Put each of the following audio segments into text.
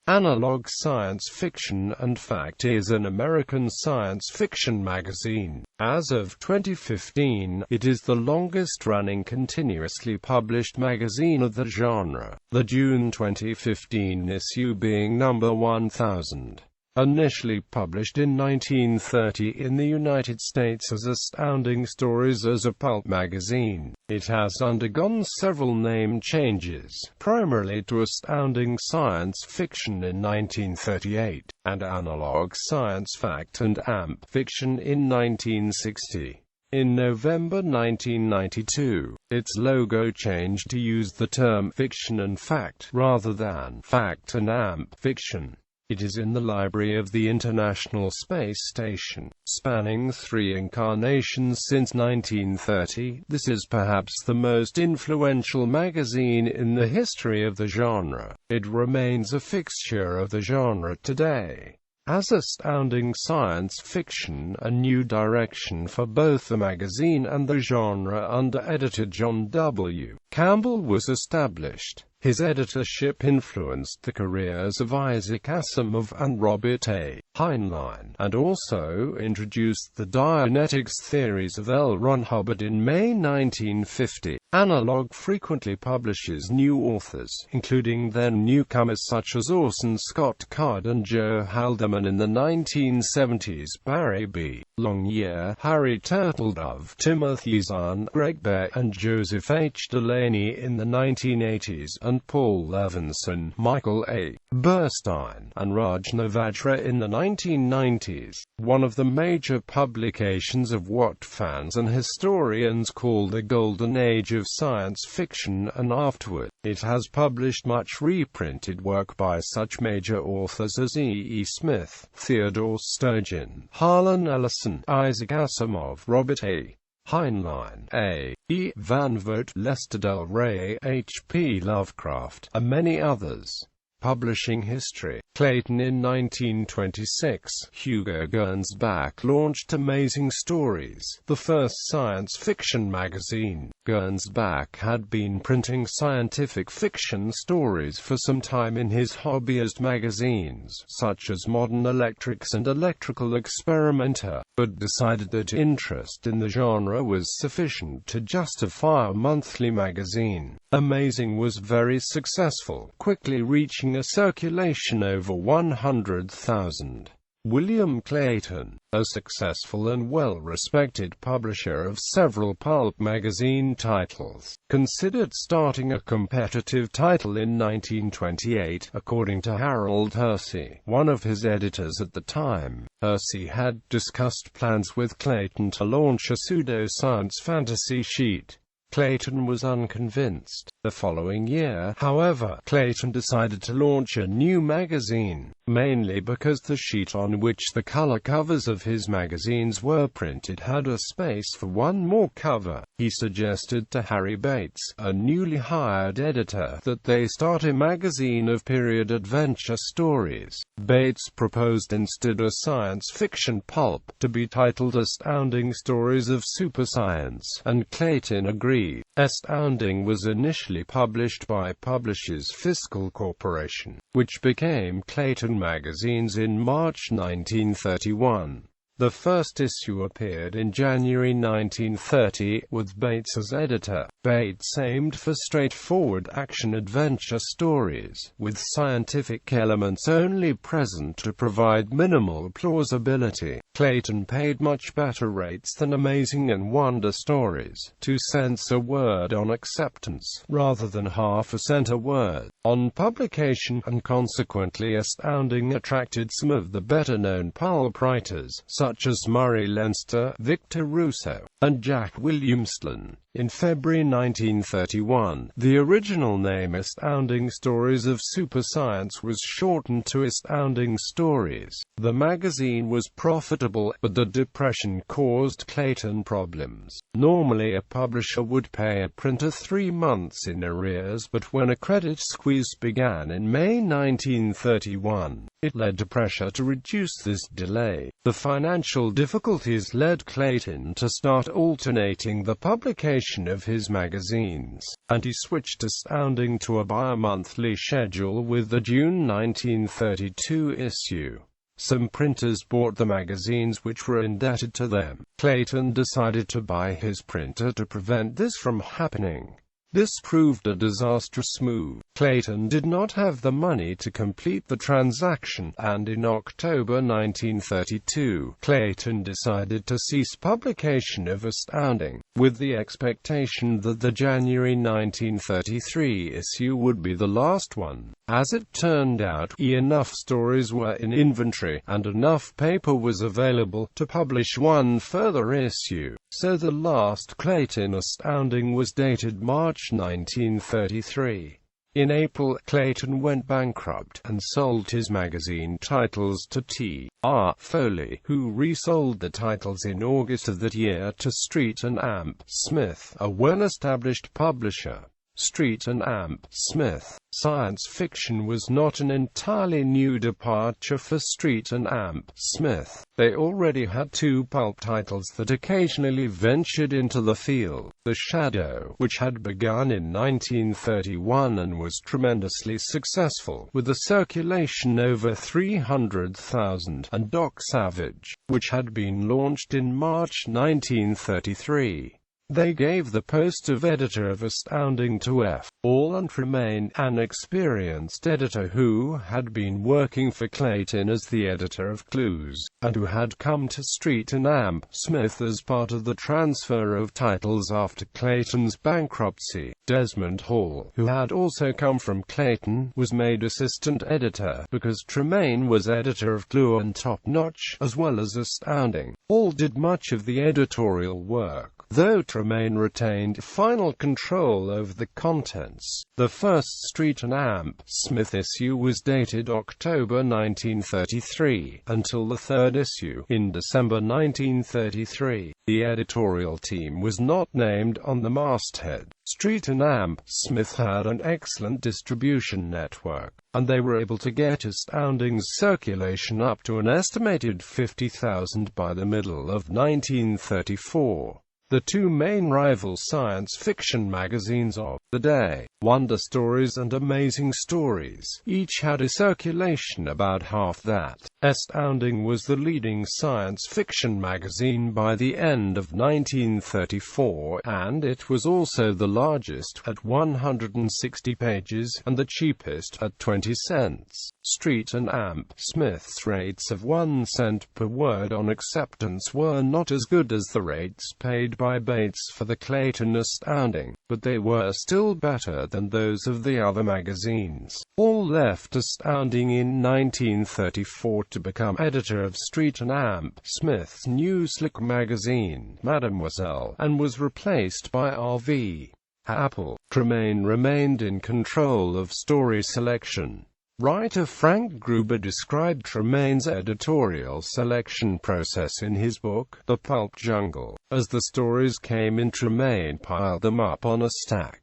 Analog Science Fiction and Fact is an American science fiction magazine. As of 2015, it is the longest-running continuously published magazine of the genre, the June 2015 issue being number 1000. Initially published in 1930 in the United States as Astounding Stories as a pulp magazine, it has undergone several name changes, primarily to Astounding Science-Fiction in 1938, and Analog Science-Fact and Amp Fiction in 1960. In November 1992, its logo changed to use the term fiction and fact, rather than fact and amp fiction. It is in the library of the International Space Station, spanning 3 incarnations since 1930. This is perhaps the most influential magazine in the history of the genre. It remains a fixture of the genre today. As Astounding Science Fiction, a new direction for both the magazine and the genre under editor John W. Campbell was established. His editorship influenced the careers of Isaac Asimov and Robert A. Heinlein, and also introduced the Dianetics theories of L. Ron Hubbard in May 1950. Analog frequently publishes new authors, including then newcomers such as Orson Scott Card and Joe Haldeman in the 1970s, Barry B. Longyear, Harry Turtledove, Timothy Zahn, Greg Bear, and Joseph H. Delaney in the 1980s, and Paul Levinson, Michael A. Burstein, and Raj Navadra in the 1990s. One of the major publications of what fans and historians call the golden age of science fiction, and afterward, it has published much reprinted work by such major authors as E. Smith, Theodore Sturgeon, Harlan Ellison, Isaac Asimov, Robert A. Heinlein, A. E. Van Vogt, Lester Del Rey, H. P. Lovecraft, and many others. Publishing history. Clayton in 1926, Hugo Gernsback launched Amazing Stories, the first science fiction magazine. Gernsback had been printing scientific fiction stories for some time in his hobbyist magazines, such as Modern Electrics and Electrical Experimenter, but decided that interest in the genre was sufficient to justify a monthly magazine. Amazing was very successful, quickly reaching a circulation over 100,000. William Clayton, a successful and well-respected publisher of several pulp magazine titles, considered starting a competitive title in 1928, according to Harold Hersey, one of his editors at the time. Hersey had discussed plans with Clayton to launch a pseudo-science fantasy sheet. Clayton was unconvinced. The following year, however, Clayton decided to launch a new magazine, mainly because the sheet on which the color covers of his magazines were printed had a space for one more cover. He suggested to Harry Bates, a newly hired editor, that they start a magazine of period adventure stories. Bates proposed instead a science fiction pulp, to be titled Astounding Stories of Super Science, and Clayton agreed. Astounding was initially published by Publishers Fiscal Corporation, which became Clayton Magazines in March 1931. The first issue appeared in January 1930, with Bates as editor. Bates aimed for straightforward action-adventure stories, with scientific elements only present to provide minimal plausibility. Clayton paid much better rates than Amazing and Wonder Stories, 2 cents a word on acceptance, rather than half a cent a word on publication, and consequently Astounding attracted some of the better-known pulp writers, such as Murray Leinster, Victor Russo, and Jack Williamson. In February 1931, the original name Astounding Stories of Super Science was shortened to Astounding Stories. The magazine was profitable, but the Depression caused Clayton problems. Normally a publisher would pay a printer 3 months in arrears, but when a credit squeeze began in May 1931, it led to pressure to reduce this delay. The financial difficulties led Clayton to start alternating the publication publication of his magazines, and he switched Astounding to a bi-monthly schedule with the June 1932 issue. Some printers bought the magazines which were indebted to them. Clayton decided to buy his printer to prevent this from happening. This proved a disastrous move. Clayton did not have the money to complete the transaction, and in October 1932, Clayton decided to cease publication of Astounding, with the expectation that the January 1933 issue would be the last one. As it turned out, enough stories were in inventory, and enough paper was available to publish one further issue. So the last Clayton Astounding was dated March 1933. In April, Clayton went bankrupt, and sold his magazine titles to T.R. Foley, who resold the titles in August of that year to Street and Amp Smith, a well-established publisher. Street and Amp Smith. Science fiction was not an entirely new departure for Street and Amp Smith. They already had two pulp titles that occasionally ventured into the field. The Shadow, which had begun in 1931 and was tremendously successful, with a circulation over 300,000, and Doc Savage, which had been launched in March 1933. They gave the post of editor of Astounding to F. All Tremaine, an experienced editor who had been working for Clayton as the editor of Clues, and who had come to Street and Amp Smith as part of the transfer of titles after Clayton's bankruptcy. Desmond Hall, who had also come from Clayton, was made assistant editor, because Tremaine was editor of Clue and Top Notch, as well as Astounding. Hall did much of the editorial work, though Tremaine retained final control over the contents. The first Street and Amp Smith issue was dated October 1933, until the third issue, in December 1933. The editorial team was not named on the masthead. Street and Amp Smith had an excellent distribution network, and they were able to get Astounding's circulation up to an estimated 50,000 by the middle of 1934. The two main rival science fiction magazines of the day, Wonder Stories and Amazing Stories, each had a circulation about half that. Astounding was the leading science fiction magazine by the end of 1934, and it was also the largest, at 160 pages, and the cheapest, at 20 cents. Street and Amp Smith's rates of 1 cent per word on acceptance were not as good as the rates paid by Bates for the Clayton Astounding, but they were still better than those of the other magazines. Hall left Astounding in 1934 to become editor of Street and Amp Smith's new slick magazine, Mademoiselle, and was replaced by R.V. Apple. Tremaine remained in control of story selection. Writer Frank Gruber described Tremaine's editorial selection process in his book, The Pulp Jungle. As the stories came in, Tremaine piled them up on a stack.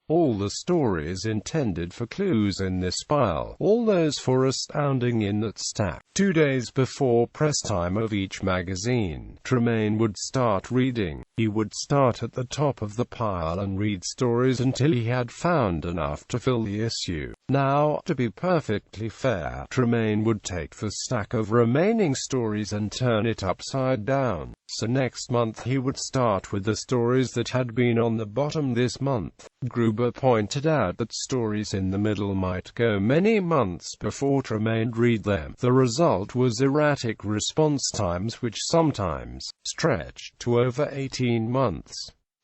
All the stories intended for Clues in this pile, all those for Astounding in that stack. 2 days before press time of each magazine, Tremaine would start reading. He would start at the top of the pile and read stories until he had found enough to fill the issue. Now, to be perfectly fair, Tremaine would take the stack of remaining stories and turn it upside down. So next month he would start with the stories that had been on the bottom this month. Gruber pointed out that stories in the middle might go many months before Tremaine read them. The result was erratic response times which sometimes stretched to over 18 months.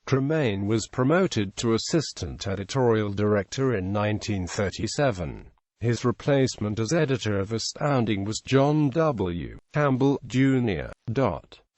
Tremaine was promoted to assistant editorial director in 1937. His replacement as editor of Astounding was John W. Campbell, Jr.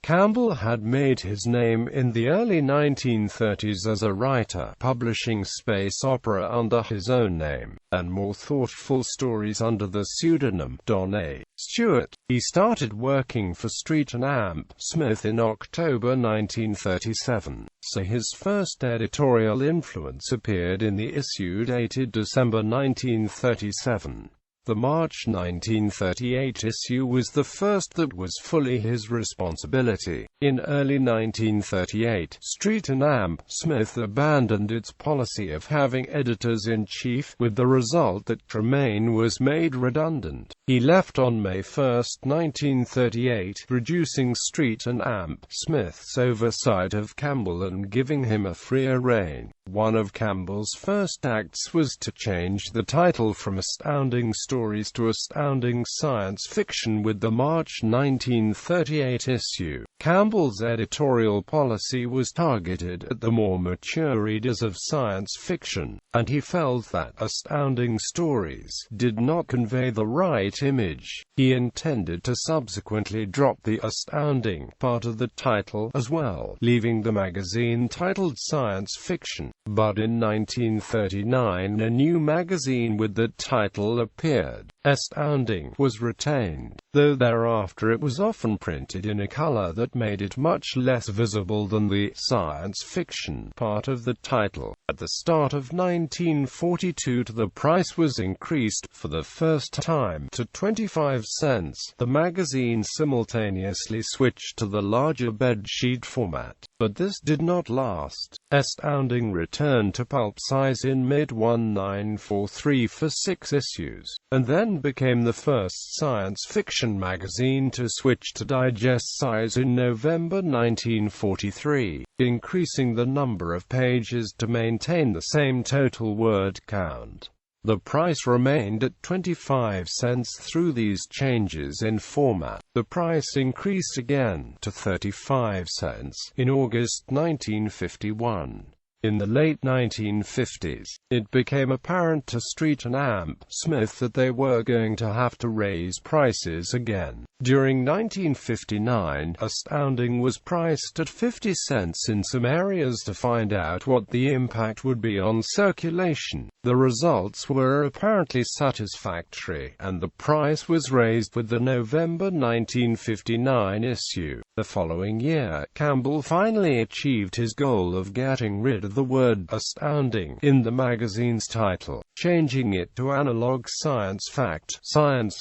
Campbell had made his name in the early 1930s as a writer, publishing space opera under his own name, and more thoughtful stories under the pseudonym Don A. Stewart. He started working for Street and Amp Smith in October 1937, so his first editorial influence appeared in the issue dated December 1937. The March 1938 issue was the first that was fully his responsibility. In early 1938, Street and Amp Smith abandoned its policy of having editors-in-chief, with the result that Tremaine was made redundant. He left on May 1, 1938, reducing Street and Amp Smith's oversight of Campbell and giving him a freer rein. One of Campbell's first acts was to change the title from Astounding Stories to Astounding Science-Fiction with the March 1938 issue. Campbell's editorial policy was targeted at the more mature readers of science fiction, and he felt that Astounding Stories did not convey the right image. He intended to subsequently drop the astounding part of the title as well, leaving the magazine titled Science Fiction. But in 1939 a new magazine with that title appeared. Astounding was retained, though thereafter it was often printed in a color that made it much less visible than the science fiction part of the title. At the start of 1942 the price was increased, for the first time, to 25 cents. The magazine simultaneously switched to the larger bedsheet format, but this did not last. Astounding returned to pulp size in mid-1943 for 6 issues, and then became the first science fiction magazine to switch to digest size in November 1943, increasing the number of pages to maintain the same total word count. The price remained at 25 cents through these changes in format. The price increased again to 35 cents in August 1951. In the late 1950s, it became apparent to Street and Amp Smith that they were going to have to raise prices again. During 1959, Astounding was priced at 50 cents in some areas to find out what the impact would be on circulation. The results were apparently satisfactory, and the price was raised with the November 1959 issue. The following year, Campbell finally achieved his goal of getting rid of the word astounding in the magazine's title, changing it to analog science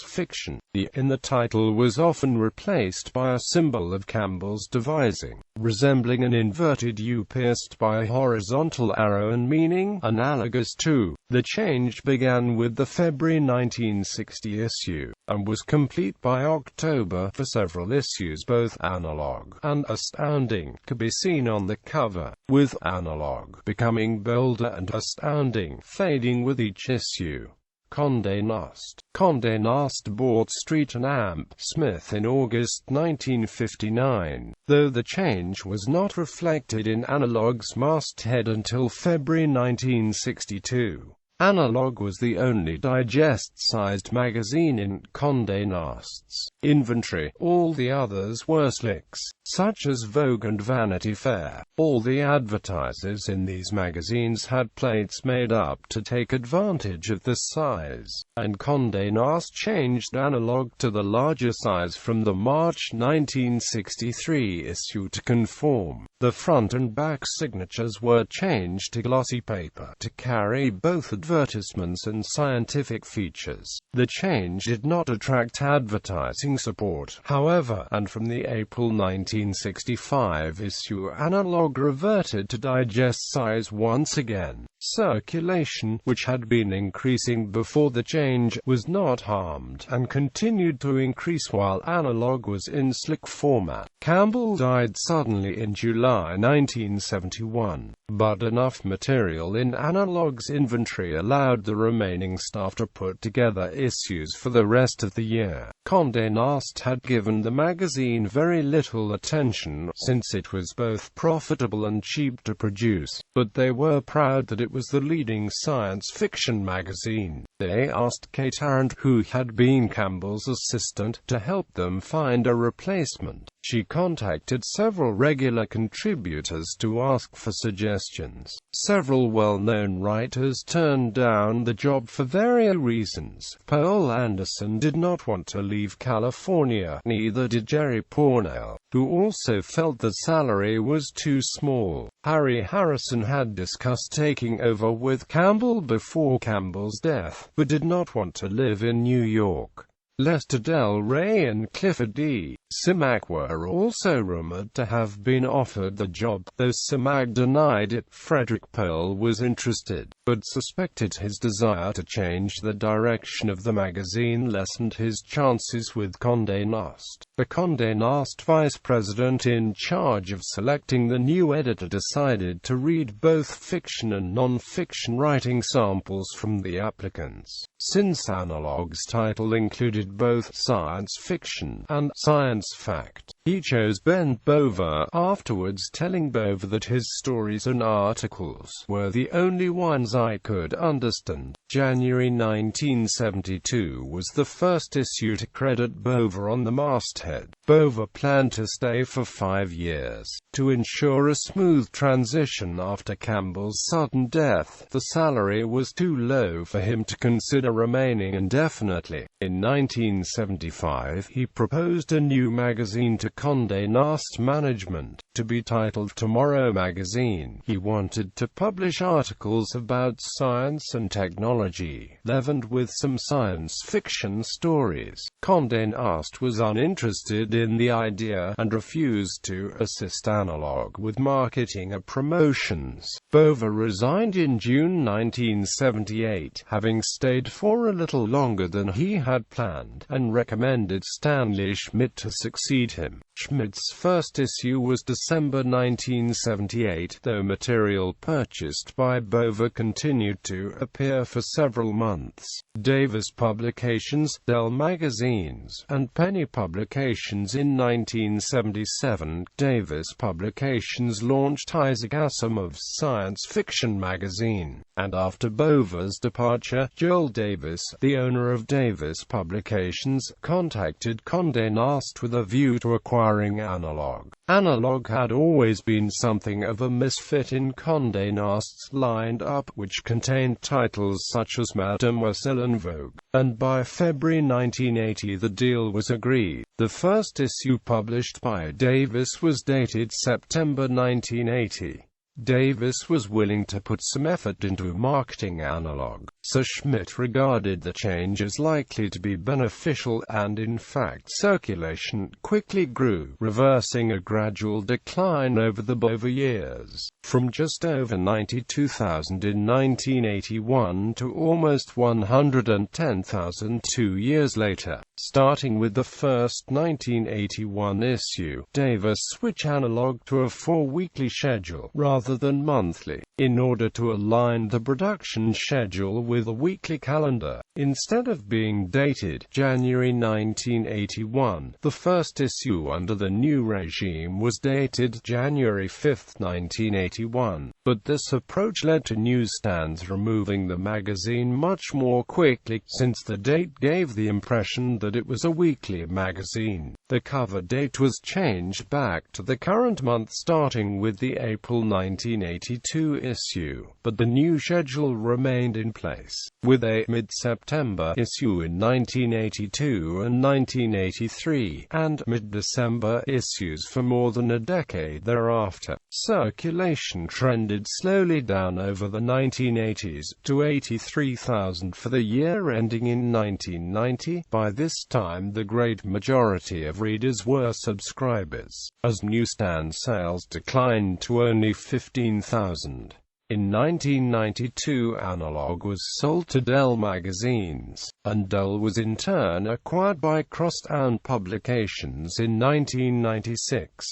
fiction. The in the title was often replaced by a symbol of Campbell's devising, resembling an inverted U pierced by a horizontal arrow and meaning analogous to. The change began with the February 1960 issue, and was complete by October. For several issues both Analog and Astounding could be seen on the cover, with Analog becoming bolder and Astounding fading with each issue. Condé Nast bought Street and Amp Smith in August 1959, though the change was not reflected in Analog's masthead until February 1962. Analog was the only digest-sized magazine in Condé Nast's inventory. All the others were slicks, such as Vogue and Vanity Fair. All the advertisers in these magazines had plates made up to take advantage of the size, and Condé Nast changed Analog to the larger size from the March 1963 issue to conform. The front and back signatures were changed to glossy paper to carry both advertisements and scientific features. The change did not attract advertising support, however, and from the April 1965 issue Analog reverted to digest size once again. Circulation, which had been increasing before the change, was not harmed, and continued to increase while Analog was in slick format. Campbell died suddenly in July 1971, but enough material in Analog's inventory allowed the remaining staff to put together issues for the rest of the year. Condé Nast had given the magazine very little attention, since it was both profitable and cheap to produce, but they were proud that it was the leading science fiction magazine. They asked Kate Arndt, who had been Campbell's assistant, to help them find a replacement. She contacted several regular contributors to ask for suggestions. Several well-known writers turned down the job for various reasons. Pearl Anderson did not want to leave California, neither did Jerry Pournelle, who also felt the salary was too small. Harry Harrison had discussed taking over with Campbell before Campbell's death, but did not want to live in New York. Lester Del Rey and Clifford E. Simak were also rumored to have been offered the job, though Simak denied it. Frederick Pearl was interested, but suspected his desire to change the direction of the magazine lessened his chances with Condé Nast. The Condé Nast vice president in charge of selecting the new editor decided to read both fiction and non-fiction writing samples from the applicants. Since Analog's title included both science fiction and science fact, he chose Ben Bova, afterwards telling Bova that his stories and articles were the only ones I could understand. January 1972 was the first issue to credit Bova on the masthead. Bova planned to stay for 5 years, to ensure a smooth transition after Campbell's sudden death. The salary was too low for him to consider remaining indefinitely. In 1975, he proposed a new magazine to Condé Nast management, to be titled Tomorrow Magazine. He wanted to publish articles about science and technology, leavened with some science fiction stories. Condé Nast was uninterested in the idea, and refused to assist Analog with marketing or promotions. Bova resigned in June 1978, having stayed for a little longer than he had planned, and recommended Stanley Schmidt to succeed him. Schmidt's first issue was December 1978, though material purchased by Bova continued to appear for several months. Davis Publications, Dell Magazines, and Penny Publications. In 1977, Davis Publications launched Isaac Asimov's science fiction magazine, and after Bova's departure, Joel Davis, the owner of Davis Publications, contacted Condé Nast with a view to acquiring Analog. Analog had always been something of a misfit in Condé Nast's lineup, which contained titles such as Mademoiselle and Vogue, and by February 1980 the deal was agreed. The first issue published by Davis was dated September 1980. Davis was willing to put some effort into marketing Analog, so Schmidt regarded the change as likely to be beneficial, and in fact circulation quickly grew, reversing a gradual decline over the Bova years, from just over 92,000 in 1981 to almost 110,000 2 years later. Starting with the first 1981 issue, Davis switched Analog to a 4-weekly schedule, rather than monthly, in order to align the production schedule with a weekly calendar. Instead of being dated January 1981, the first issue under the new regime was dated January 5, 1981, but this approach led to newsstands removing the magazine much more quickly, since the date gave the impression that it was a weekly magazine. The cover date was changed back to the current month starting with the April 1982 issue, but the new schedule remained in place, with a mid-September issue in 1982 and 1983, and mid-December issues for more than a decade thereafter. Circulation trended slowly down over the 1980s, to 83,000 for the year ending in 1990. By this time the great majority of readers were subscribers, as newsstand sales declined to only 15,000. In 1992 Analog was sold to Dell Magazines, and Dell was in turn acquired by Crosstown Publications in 1996.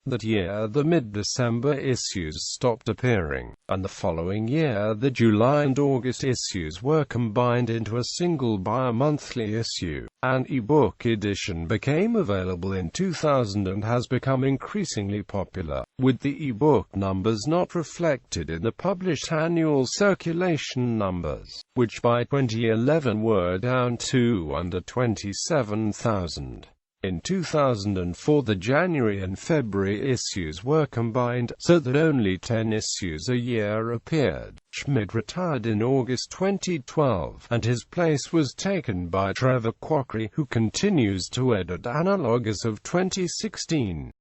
That year the mid-December issues stopped appearing, and the following year the July and August issues were combined into a single bi-monthly issue. An e-book edition became available in 2000 and has become increasingly popular, with the e-book numbers not reflected in the published annual circulation numbers, which by 2011 were down to under 27,000. In 2004 the January and February issues were combined, so that only 10 issues a year appeared. Schmid retired in August 2012, and his place was taken by Trevor Quackery, who continues to edit Analog as of 2016.